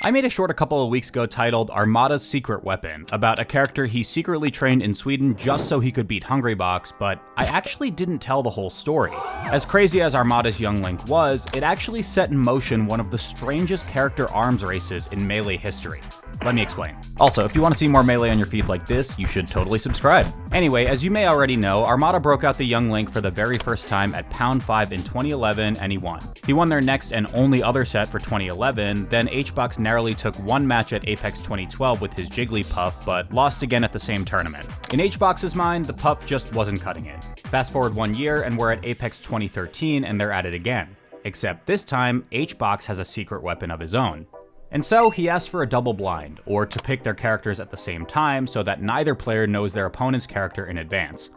I made a short a couple of weeks ago titled Armada's Secret Weapon, about a character he secretly trained in Sweden just so he could beat Hungrybox, but I actually didn't tell the whole story. As crazy as Armada's young Link was, it actually set in motion one of the strangest character arms races in Melee history. Let me explain. Also, if you want to see more Melee on your feed like this, you should totally subscribe. Anyway, as you may already know, Armada broke out the young Link for the very first time at Pound 5 in 2011, and he won. He won their next and only other set for 2011, then Hbox narrowly took one match at Apex 2012 with his Jigglypuff, but lost again at the same tournament. In Hbox's mind, the Puff just wasn't cutting it. Fast forward 1 year, and we're at Apex 2013, and they're at it again. Except this time, Hbox has a secret weapon of his own. And so he asked for a double blind, or to pick their characters at the same time so that neither player knows their opponent's character in advance.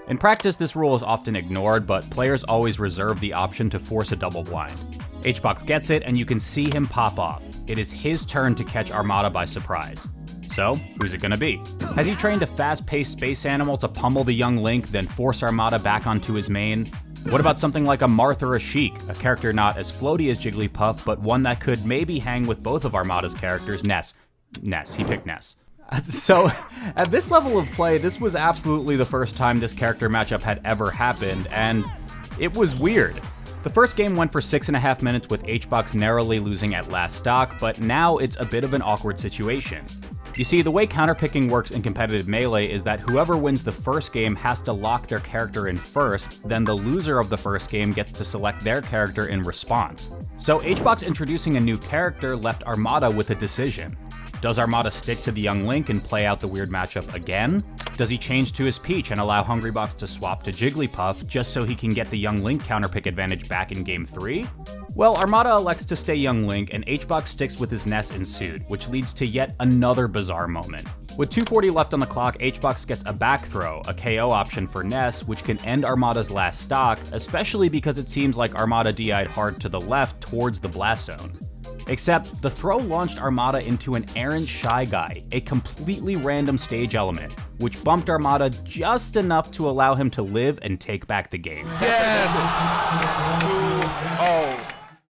In practice, this rule is often ignored, but players always reserve the option to force a double blind. Hbox gets it, and you can see him pop off. It is his turn to catch Armada by surprise. So, who's it gonna be? Has he trained a fast-paced space animal to pummel the young Link, then force Armada back onto his main? What about something like a Marth or a Sheik, a character not as floaty as Jigglypuff, but one that could maybe hang with both of Armada's characters, Ness. He picked Ness. So, at this level of play, this was absolutely the first time this character matchup had ever happened, and it was weird. The first game went for 6.5 minutes with Hbox narrowly losing at last stock, but now it's a bit of an awkward situation. You see, the way counterpicking works in competitive Melee is that whoever wins the first game has to lock their character in first, then the loser of the first game gets to select their character in response. So Hbox introducing a new character left Armada with a decision. Does Armada stick to the young Link and play out the weird matchup again? Does he change to his Peach and allow Hungrybox to swap to Jigglypuff just so he can get the young Link counterpick advantage back in Game 3? Well, Armada elects to stay young Link, and Hbox sticks with his Ness in suit, which leads to yet another bizarre moment. With 2:40 left on the clock, Hbox gets a back throw, a KO option for Ness, which can end Armada's last stock, especially because it seems like Armada DI'd hard to the left towards the blast zone. Except, the throw launched Armada into an errant Shy Guy, a completely random stage element, which bumped Armada just enough to allow him to live and take back the game. Yes!